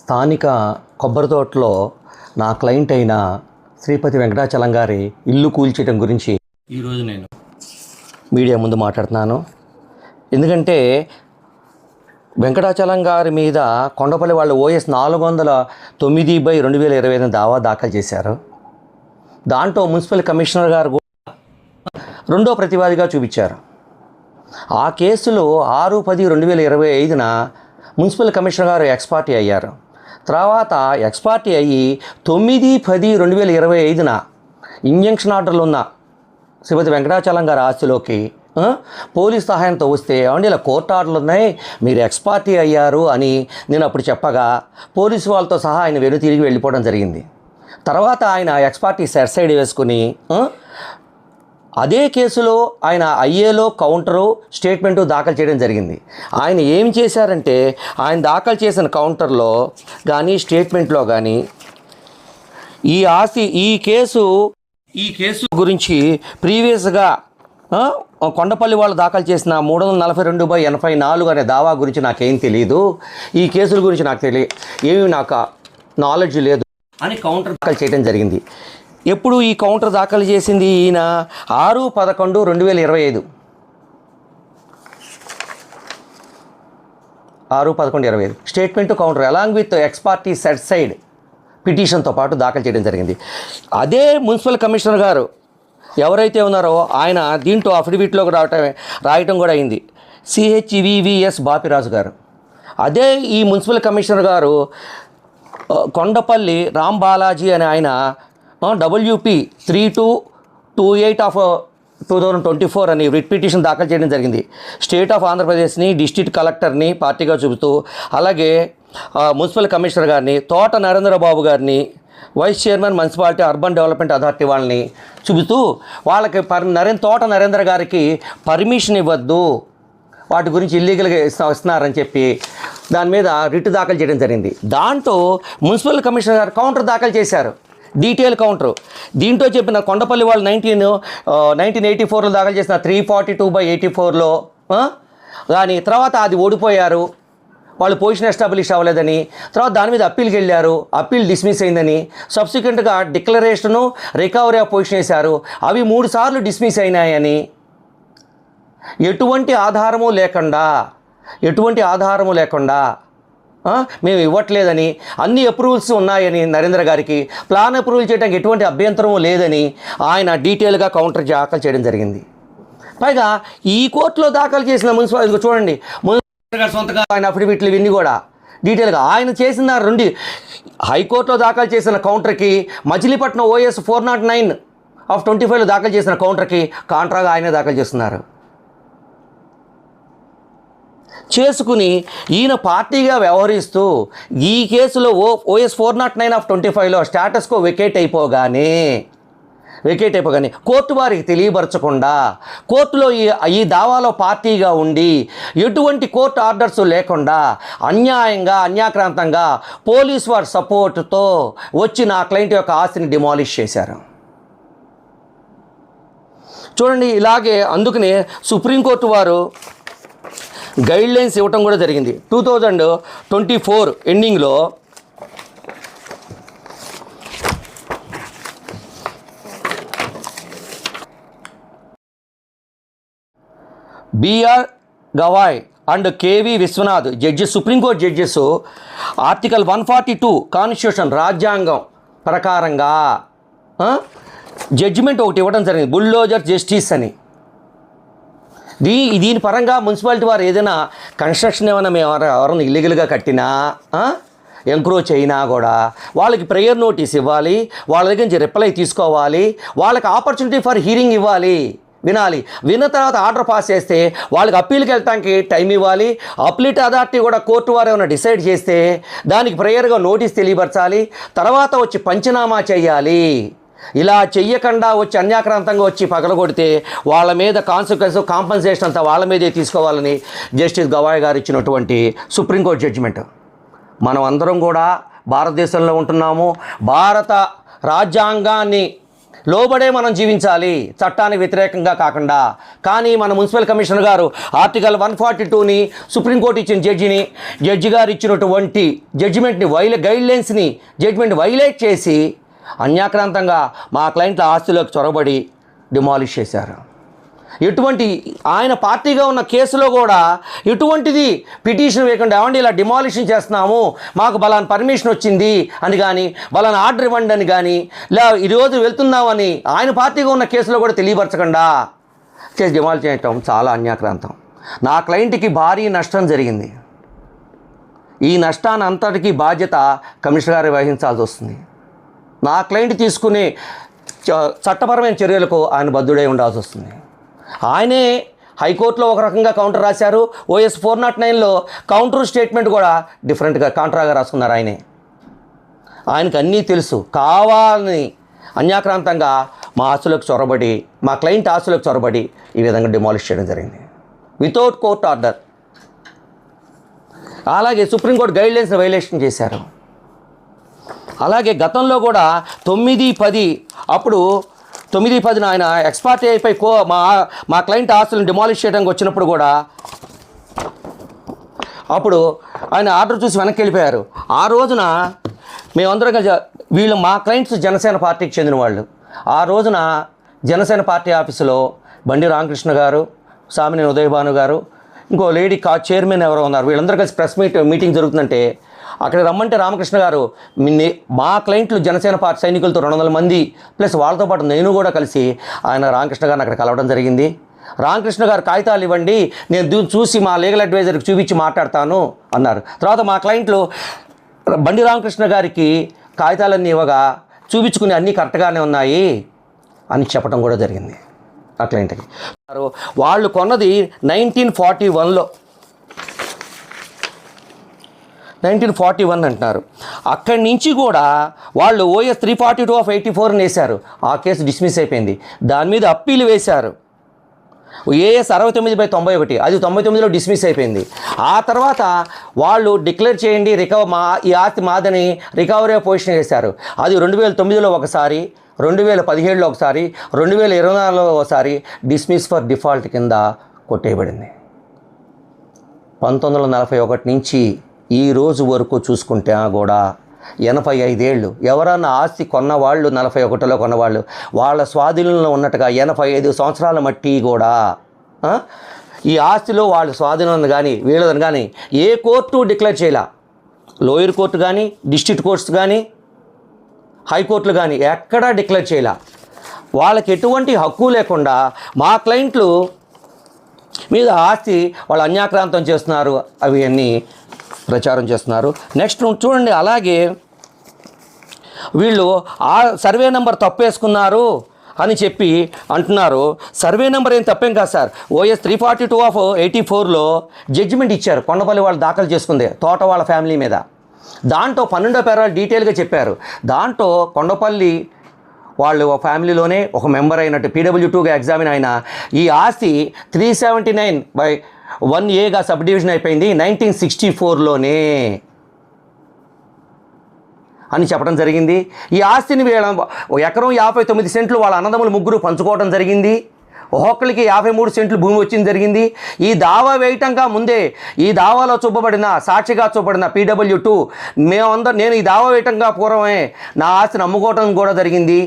స్థానిక కొబ్బరి తోటలో నా క్లయింట్ అయిన శ్రీపతి వెంకటాచలం గారి ఇల్లు కూల్చేయడం గురించి ఈరోజు నేను మీడియా ముందు మాట్లాడుతున్నాను. ఎందుకంటే వెంకటాచలం గారి మీద కొండపల్లి వాళ్ళు OS 409/2025 దావా దాఖలు చేశారు. దాంట్లో మున్సిపల్ కమిషనర్ గారు రెండో ప్రతివాదిగా చూపించారు. ఆ కేసులో 6/10/2025 మున్సిపల్ కమిషనర్ గారు ఎక్స్పార్టీ అయ్యారు. తర్వాత ఎక్స్పార్టీ అయ్యి 9/10/2025 ఇంజంక్షన్ ఆర్డర్లు ఉన్న శ్రీపతి వెంకటాచలం గారి ఆస్తిలోకి పోలీస్ సహాయంతో వస్తే ఏమండి ఇలా కోర్టు ఆర్డర్లు ఉన్నాయి, మీరు ఎక్స్పార్టీ అయ్యారు అని నేను అప్పుడు చెప్పగా పోలీసు వాళ్ళతో సహా ఆయన తిరిగి వెళ్ళిపోవడం జరిగింది. తర్వాత ఆయన ఎక్స్పార్టీ సెట్ సైడ్ వేసుకుని అదే కేసులో ఆయన ఐఏలో కౌంటరు స్టేట్మెంటు దాఖలు చేయడం జరిగింది. ఆయన ఏం చేశారంటే ఆయన దాఖలు చేసిన కౌంటర్లో కానీ స్టేట్మెంట్లో కానీ ఈ కేసు గురించి ప్రీవియస్గా కొండపల్లి వాళ్ళు దాఖలు చేసిన 342/84 అనే దావా గురించి నాకేం తెలియదు, ఈ కేసుల గురించి నాకు నాలెడ్జ్ లేదు అని కౌంటర్ దాఖలు చేయడం జరిగింది. ఎప్పుడు ఈ కౌంటర్ దాఖలు చేసింది ఈయన 6/11/2025 6/11/25 statement counter along with ex parte set aside పిటిషన్తో పాటు దాఖలు చేయడం జరిగింది. అదే మున్సిపల్ కమిషనర్ గారు ఎవరైతే ఉన్నారో ఆయన దీంట్లో అఫిడవిట్లో రాయటం కూడా అయింది. CHVVS బాపిరాజు గారు. అదే ఈ మున్సిపల్ కమిషనర్ గారు కొండపల్లి రామ్ బాలాజీ అని ఆయన WP 3228/2024 అని రిట్ పిటిషన్ దాఖలు చేయడం జరిగింది. స్టేట్ ఆఫ్ ఆంధ్రప్రదేశ్ని డిస్ట్రిక్ట్ కలెక్టర్ని పార్టీగా చూపుతూ, అలాగే మున్సిపల్ కమిషనర్ గారిని తోట నరేంద్రబాబు గారిని vice chairman municipality urban development authority వాళ్ళని చూపుతూ వాళ్ళకి తోట నరేంద్ర గారికి పర్మిషన్ ఇవ్వద్దు, వాటి గురించి ఇల్లీగల్గా ఇస్తున్నారని చెప్పి దాని మీద రిట్ దాఖలు చేయడం జరిగింది. దాంట్లో మున్సిపల్ కమిషనర్ గారు కౌంటర్ దాఖలు చేశారు, డీటెయిల్ కౌంటరు. దీంట్లో చెప్పిన కొండపల్లి వాళ్ళు 1984లో దాఖలు చేసిన 342/84లో కానీ తర్వాత అది ఓడిపోయారు, వాళ్ళు పొజిషన్ ఎస్టాబ్లిష్ అవ్వలేదని, తర్వాత దాని మీద అప్పీల్కి వెళ్ళారు, అప్పీల్ డిస్మిస్ అయిందని, సబ్సిక్వెంట్గా డిక్లరేషను రికవరీ ఆఫ్ పొజిషన్ వేశారు, అవి 3 సార్లు డిస్మిస్ అయినాయని, ఎటువంటి ఆధారము లేకుండా మేము ఇవ్వట్లేదని, అన్ని అప్రూవల్స్ ఉన్నాయని నరేంద్ర గారికి, ప్లాన్ అప్రూవల్ చేయడానికి ఎటువంటి అభ్యంతరము లేదని ఆయన డీటెయిల్గా కౌంటర్ దాఖలు చేయడం జరిగింది. పైగా ఈ కోర్టులో దాఖలు చేసిన మున్సిపల్ చూడండి, మున్సిపల్ గారు సొంతగా ఆయన అఫిడవిట్లు ఇవన్నీ కూడా డీటెయిల్గా ఆయన చేసిన హైకోర్టులో దాఖలు చేసిన కౌంటర్కి మచిలీపట్నం OS 409/25లో దాఖలు చేసిన కౌంటర్కి కాంట్రాగా ఆయనే దాఖలు చేస్తున్నారు. చేసుకుని ఈయన పార్టీగా వ్యవహరిస్తూ ఈ కేసులో OS 409/25లో స్టేటస్కో వెకేట్ అయిపోగానే కోర్టు వారికి తెలియపరచకుండా కోర్టులో ఈ దావాలో పార్టీగా ఉండి ఎటువంటి కోర్టు ఆర్డర్స్ లేకుండా అన్యాక్రాంతంగా పోలీస్ వారి సపోర్టుతో వచ్చి నా క్లయింట్ యొక్క ఆస్తిని డిమాలిష్ చేశారు. చూడండి, ఇలాగే అందుకనే సుప్రీంకోర్టు వారు గైడ్లైన్స్ ఇవ్వటం కూడా జరిగింది. 2024 ఎండింగ్లో BR Gavai and KV Viswanath judges, supreme court judges article 142 constitution రాజ్యాంగం ప్రకారంగా జడ్జిమెంట్ ఒకటి ఇవ్వడం జరిగింది, బుల్డోజర్ జస్టిస్ అని. దీని పరంగా మున్సిపాలిటీ వారు ఏదైనా కన్స్ట్రక్షన్ ఏమైనా మేము ఎవరైనా ఇల్లీగల్గా కట్టినా ఎంక్రోచ్ అయినా కూడా వాళ్ళకి ప్రేయర్ నోటీస్ ఇవ్వాలి, వాళ్ళ దగ్గర నుంచి రిప్లై తీసుకోవాలి, వాళ్ళకి ఆపర్చునిటీ ఫర్ హీరింగ్ ఇవ్వాలి, విన్న తర్వాత ఆర్డర్ పాస్ చేస్తే వాళ్ళకి అప్పీల్కి వెళ్ళటానికి టైం ఇవ్వాలి. అప్పీలేట్ అథారిటీ కూడా కోర్టు వారు ఏమైనా డిసైడ్ చేస్తే దానికి ప్రేయర్గా నోటీస్ తెలియపరచాలి, తర్వాత వచ్చి పంచనామా చేయాలి. ఇలా చెయ్యకుండా వచ్చి అన్యాక్రాంతంగా వచ్చి పగలగొడితే వాళ్ళ మీద కాంపన్సేషన్ అంతా వాళ్ళ మీదే తీసుకోవాలని జస్టిస్ గవాయ్ గారు ఇచ్చినటువంటి సుప్రీంకోర్టు జడ్జిమెంట్. మనం అందరం కూడా భారతదేశంలో ఉంటున్నాము. భారత రాజ్యాంగాన్ని లోబడే మనం జీవించాలి, చట్టానికి వ్యతిరేకంగా కాకుండా. కానీ మన మున్సిపల్ కమిషనర్ గారు ఆర్టికల్ 142ని సుప్రీంకోర్టు ఇచ్చిన జడ్జి గారు ఇచ్చినటువంటి జడ్జిమెంట్ వైలేట్ చేసి అన్యాక్రాంతంగా మా క్లయింట్ల ఆస్తిలోకి చొరబడి డిమాలిష్ చేశారు. ఎటువంటి ఆయన పార్టీగా ఉన్న కేసులో కూడా ఎటువంటిది పిటిషన్ వేయకుండా ఏమండి ఇలా డిమాలిషన్ చేస్తున్నాము, మాకు బలాన్ పర్మిషన్ వచ్చింది అని కానీ, బలాన్ ఆర్డర్ ఇవ్వండి అని కానీ, ఇలా ఈరోజు వెళ్తున్నామని ఆయన పార్టీగా ఉన్న కేసులో కూడా తెలియపరచకుండా చేసి డిమాలిష్ చేయటం చాలా అన్యాక్రాంతం. నా క్లయింట్కి భారీ నష్టం జరిగింది. ఈ నష్టాన్ని అంతటికీ బాధ్యత కమిషనర్ గారు వహించాల్సి వస్తుంది. నా క్లయింట్ తీసుకునే చట్టపరమైన చర్యలకు ఆయన బద్దుడై ఉండాల్సి వస్తుంది. ఆయనే హైకోర్టులో ఒక రకంగా కౌంటర్ రాశారు. OS 409లో కౌంటర్ స్టేట్మెంట్ కూడా డిఫరెంట్గా కాంట్రాగా రాసుకున్నారు. ఆయనకు అన్నీ తెలుసు. కావాలని అన్యాక్రాంతంగా మా ఆస్తులకు చొరబడి, మా క్లయింట్ ఆస్తులకు చొరబడి ఈ విధంగా డిమాలిష్ చేయడం జరిగింది వితౌట్ కోర్ట్ ఆర్డర్. అలాగే సుప్రీంకోర్టు గైడ్లైన్స్ని వైలేషన్ చేశారు. అలాగే గతంలో కూడా 9-10 అప్పుడు 9-10 ఆయన ఎక్స్పార్టీ అయిపోయి మా క్లయింట్ ఆస్తులను డిమాలిష్ చేయడానికి వచ్చినప్పుడు కూడా అప్పుడు ఆయన ఆర్డర్ చూసి వెనక్కి వెళ్ళిపోయారు. ఆ రోజున మేమందరం కలిసి మా క్లయింట్స్ జనసేన పార్టీకి చెందిన వాళ్ళు. ఆ రోజున జనసేన పార్టీ ఆఫీసులో బండి రామకృష్ణ గారు, సామినేని ఉదయభాను గారు, ఇంకో లేడీ చైర్మన్ ఎవరో ఉన్నారు. వీళ్ళందరూ కలిసి ప్రెస్ మీటింగ్ జరుగుతుందంటే అక్కడ రమ్మంటే రామకృష్ణ గారు మా క్లయింట్లు జనసేన పార్టీ సైనికులతో 200 మంది ప్లస్ వాళ్ళతో పాటు నేను కూడా కలిసి రామకృష్ణ గారిని అక్కడ కలవడం జరిగింది. రామకృష్ణ గారు కాగితాలు ఇవ్వండి, నేను చూసి మా లీగల్ అడ్వైజర్కి చూపించి మాట్లాడతాను అన్నారు. తర్వాత మా క్లయింట్లు బండి రామకృష్ణ గారికి కాగితాలన్నీ ఇవ్వగా చూపించుకుని అన్నీ కరెక్ట్గానే ఉన్నాయి అని చెప్పడం కూడా జరిగింది ఆ క్లయింట్కి. వాళ్ళు కొన్నది 1941లో 1941 అంటున్నారు. అక్కడి నుంచి కూడా వాళ్ళు OS 342/84 వేశారు. ఆ కేసు డిస్మిస్ అయిపోయింది. దాని మీద అప్పీలు వేశారు. AS 69/91, అది 99లో డిస్మిస్ అయిపోయింది. ఆ తర్వాత వాళ్ళు డిక్లేర్ చేయండి ఈ ఆస్తి మాదని రికవరీ పొజిషన్ వేశారు. అది 2009లో ఒకసారి, 2017లో ఒకసారి, 2024లో ఒకసారి డిస్మిస్ ఫర్ డిఫాల్ట్ కింద కొట్టేయబడింది. 1941 నుంచి ఈ రోజు వరకు చూసుకుంటే కూడా 85 ఏళ్ళు. ఎవరన్నా ఆస్తి కొన్నవాళ్ళు 41లో కొన్నవాళ్ళు వాళ్ళ స్వాధీనంలో ఉన్నట్టుగా 85 సంవత్సరాల మట్టి కూడా ఈ ఆస్తిలో వాళ్ళ స్వాధీనం కానీ వీళ్ళదని కానీ ఏ కోర్టు డిక్లేర్ చేయాల. లోయర్ కోర్టు కానీ, డిస్ట్రిక్ట్ కోర్ట్స్ కానీ, హైకోర్టులు కానీ ఎక్కడా డిక్లేర్ చేయాల. వాళ్ళకి ఎటువంటి హక్కు లేకుండా మా క్లయింట్లు మీద ఆస్తి వాళ్ళు అన్యాక్రాంతం చేస్తున్నారు, అవి అన్నీ ప్రచారం చేస్తున్నారు. నెక్స్ట్ చూడండి, అలాగే వీళ్ళు ఆ సర్వే నెంబర్ తప్పేసుకున్నారు అని చెప్పి అంటున్నారు. సర్వే నెంబర్ ఏం తప్పేం కాదు సార్. OS 342/84లో జడ్జిమెంట్ ఇచ్చారు. కొండపల్లి వాళ్ళు దాఖలు చేసుకుంది తోట వాళ్ళ ఫ్యామిలీ మీద. దాంట్లో 12వ పేరాలు డీటెయిల్గా చెప్పారు. దాంట్లో కొండపల్లి వాళ్ళు ఫ్యామిలీలోనే ఒక మెంబర్ అయినట్టు PW2గా ఎగ్జామిన్ అయిన ఈ ఆస్తి 379/1Aగా సబ్ డివిజన్ అయిపోయింది 1964లోనే అని చెప్పడం జరిగింది. ఈ ఆస్తిని ఎకరం 59 సెంట్లు వాళ్ళ అన్నదమ్ములు ముగ్గురు పంచుకోవడం జరిగింది. ఒక్కొక్కరికి 53 సెంట్లు భూమి వచ్చింది జరిగింది. ఈ దావా వేయటంగా ముందే ఈ దావాలో సాక్షిగా చూపబడిన PW2 నేను ఈ దావా వేయటంగా పూర్వమే నా ఆస్తిని అమ్ముకోవటం కూడా జరిగింది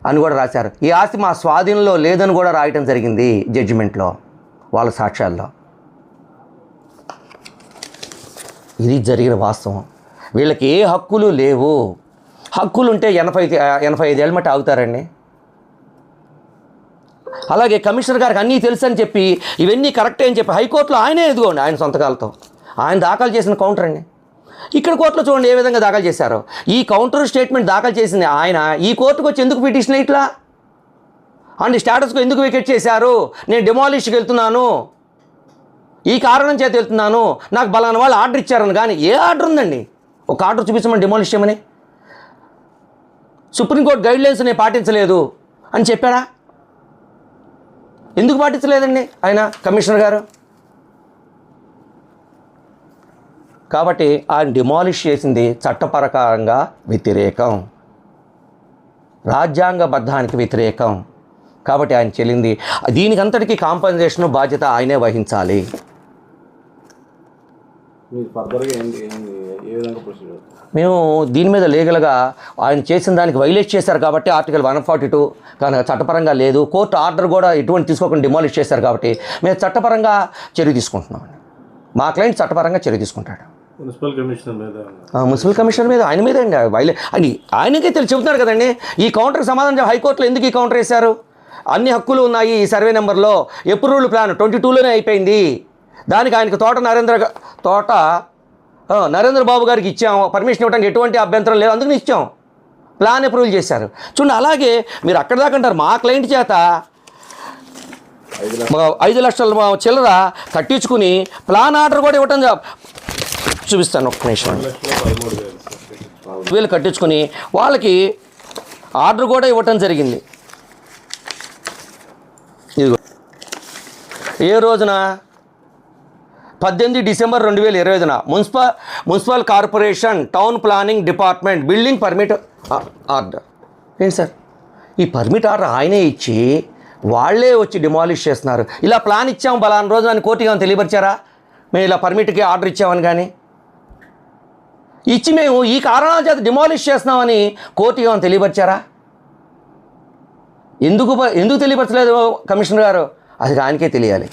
అని కూడా రాశారు. ఈ ఆస్తి మా స్వాధీనంలో లేదని కూడా రాయటం జరిగింది జడ్జిమెంట్లో వాళ్ళ సాక్ష్యాల్లో. ఇది జరిగిన వాస్తవం. వీళ్ళకి ఏ హక్కులు లేవు. హక్కులుంటే 85 ఏళ్ళ మట్టి ఆగుతారండి. అలాగే కమిషనర్ గారికి అన్నీ తెలుసు అని చెప్పి ఇవన్నీ కరెక్టే అని చెప్పి హైకోర్టులో ఆయనే ఎదుగోండి ఆయన సొంతకాలతో ఆయన దాఖలు చేసిన కౌంటర్ అండి. ఇక్కడ కోర్టులో చూడండి ఏ విధంగా దాఖలు చేశారో. ఈ కౌంటర్ స్టేట్మెంట్ దాఖలు చేసింది ఆయన. ఈ కోర్టుకు వచ్చి ఎందుకు పిటిషన్ ఇట్లా అండ్ స్టేటస్కు ఎందుకు వికెట్ చేశారు, నేను డిమాలిష్కి వెళ్తున్నాను, ఈ కారణం చేత వెళ్తున్నాను, నాకు బలానా వాళ్ళు ఆర్డర్ ఇచ్చారని. కానీ ఏ ఆర్డర్ ఉందండి? ఒక ఆర్డర్ చూపించమని డిమాలిష్ చేయమని. సుప్రీంకోర్టు గైడ్లైన్స్ నేను పాటించలేదు అని చెప్పారా? ఎందుకు పాటించలేదండి ఆయన కమిషనర్ గారు? కాబట్టి ఆయన డిమాలిష్ చేసింది చట్టపరకంగా వ్యతిరేకం. రాజ్యాంగబద్ధానికి వ్యతిరేకం. కాబట్టి ఆయన చెల్లింది. దీనికంతటికీ కాంపన్సేషన్ బాధ్యత ఆయనే వహించాలి. మేము దీని మీద లీగల్గా ఆయన చేసిన దానికి వైలేట్ చేశారు కాబట్టి ఆర్టికల్ 142 కానీ చట్టపరంగా లేదు. కోర్టు ఆర్డర్ కూడా ఎటువంటి తీసుకోకుండా డిమాలిష్ చేశారు కాబట్టి మేము చట్టపరంగా చర్య తీసుకుంటున్నామండి. మా క్లయింట్ చట్టపరంగా చర్య తీసుకుంటాడు. మున్సిపల్ కమిషనర్ మీద ఆయన మీద ఆయనకే తెలిసి చెబుతున్నారు కదండి. ఈ కౌంటర్కి సమాధానం హైకోర్టులో ఎందుకు ఈ కౌంటర్ వేశారు? అన్ని హక్కులు ఉన్నాయి ఈ సర్వే నెంబర్లో. అప్రూవ్డ్ ప్లాన్ 22లోనే అయిపోయింది. దానికి ఆయనకు తోట నరేంద్ర బాబు గారికి ఇచ్చాము. పర్మిషన్ ఇవ్వడానికి ఎటువంటి అభ్యంతరం లేదు, అందుకని ఇచ్చాం. ప్లాన్ అప్రూవల్ చేశారు. చూడండి, అలాగే మీరు అక్కడ దాకా అంటారు మా క్లయింట్ చేత 5 లక్షల చిల్లర కట్టించుకుని ప్లాన్ ఆర్డర్ కూడా ఇవ్వటం చూపిస్తాను. ఒక్క నిమిషం. 13,000 కట్టించుకుని వాళ్ళకి ఆర్డర్ కూడా ఇవ్వటం జరిగింది. ఇదిగో ఏ రోజున 18 December 2025 municipal corporation town planning department building permit order. ఏంటి సార్, ఈ పర్మిట్ ఆర్డర్ ఆయనే ఇచ్చి వాళ్ళే వచ్చి డిమాలిష్ చేస్తున్నారు. ఇలా ప్లాన్ ఇచ్చాము బలానా రోజు అని కోర్టుకి ఏమైనా తెలియపరిచారా? మేము ఇలా పర్మిట్కి ఆర్డర్ ఇచ్చామని కానీ ఇచ్చి మేము ఈ కారణాల చేత డిమాలిష్ చేస్తున్నామని కోర్టుకి ఏమైనా తెలియపరిచారా? ఎందుకు తెలియపరచలేదు కమిషనర్ గారు? అది ఆయనకే తెలియాలి.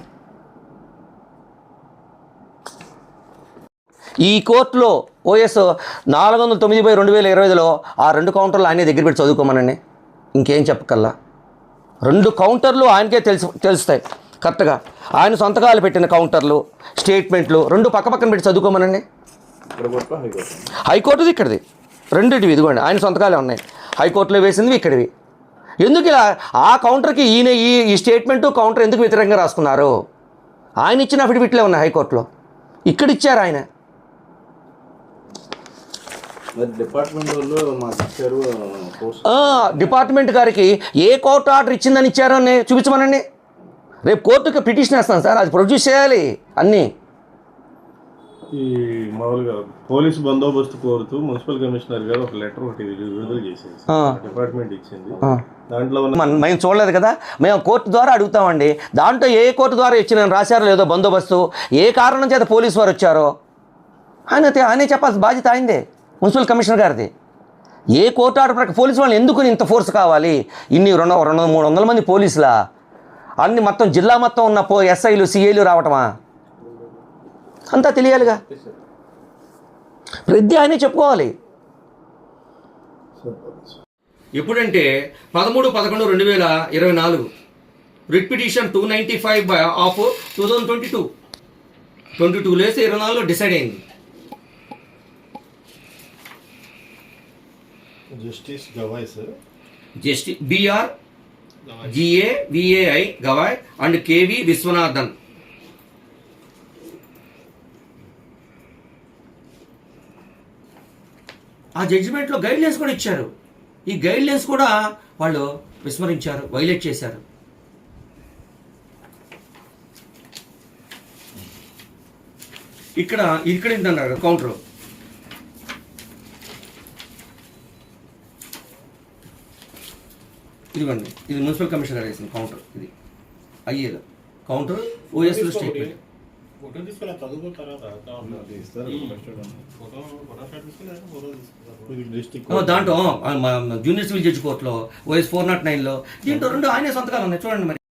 ఈ కోర్టులో ఓఎస్ 409/2025లో ఆ 2 కౌంటర్లు ఆయనే దగ్గర పెట్టి చదువుకోమనండి. ఇంకేం చెప్పకల్లా 2 కౌంటర్లు ఆయనకే తెలుస్తాయి కరెక్ట్గా. ఆయన సొంతకాలు పెట్టిన కౌంటర్లు, స్టేట్మెంట్లు 2 పక్కన పెట్టి చదువుకోమనండి. హైకోర్టుది ఇక్కడిది రెండిటివి ఇదిగోండి, ఆయన సొంతకాలే ఉన్నాయి. హైకోర్టులో వేసింది ఇక్కడివి. ఎందుకు ఇలా ఆ కౌంటర్కి ఈయన ఈ స్టేట్మెంటు కౌంటర్ ఎందుకు వ్యతిరేకంగా రాసుకున్నారు? ఆయన ఇచ్చిన అఫిడవిట్లే ఉన్నాయి హైకోర్టులో, ఇక్కడ ఇచ్చారు ఆయన. డిపార్ట్మెంట్ గారికి ఏ కోర్టు ఆర్డర్ ఇచ్చిందని ఇచ్చారో చూపించమనండి. రేపు కోర్టుకి పిటిషన్ వేస్తాను సార్, అది ప్రొడ్యూస్ చేయాలి అన్నీ. ఈ మామూలుగా పోలీసు బందోబస్తు కోరుతూ మున్సిపల్ కమిషనర్ గారు ఒక లెటర్ ఒకటి విడుదల చేసేది డిపార్ట్మెంట్ ఇచ్చింది. దాంట్లో మేము చూడలేదు కదా, మేము కోర్టు ద్వారా అడుగుతామండి. దాంట్లో ఏ కోర్టు ద్వారా ఇచ్చిన రాశారో లేదో బందోబస్తు, ఏ కారణం చేత పోలీసు వారు వచ్చారో ఆయనే చెప్పాల్సిన బాధ్యత ఆయనదే, మున్సిపల్ కమిషనర్ గారిది. ఏ కోర్టు ఆర్డర్ ప్రకారం పోలీసు వాళ్ళు ఎందుకు ఇంత ఫోర్స్ కావాలి? ఇన్ని 200-300 మంది పోలీసులా? అన్ని మొత్తం జిల్లా మొత్తం ఉన్న ఎస్ఐలు సిఐలు రావటమా? అంతా తెలియాలిగా. ప్రతి ఆయనే చెప్పుకోవాలి. ఎప్పుడంటే 13/11/2024 రిట్ పిటిషన్ 295/2022 24లో డిసైడ్ అయింది. Justice Gavai sir, justice BR GAVAI Gavai and KV Viswanathan. ఆ జడ్జిమెంట్లో గైడ్లైన్స్ కూడా ఇచ్చారు. ఈ గైడ్లైన్స్ కూడా వాళ్ళు విస్మరించారు, వైలేట్ చేశారు. ఇక్కడ ఏంటన్నారు కౌంటర్, ఇదిగోండి, ఇది మున్సిపల్ కమిషనర్ వేసిన కౌంటర్. ఇది అయ్యేది కౌంటర్ ఓఎస్ స్టేట్మెంట్. దాంట్లో జూనియర్ సివిల్ జడ్జి కోర్టులో OS 409లో దీంట్లో 2 ఆయనే సంతకాలు ఉన్నాయి చూడండి. మరి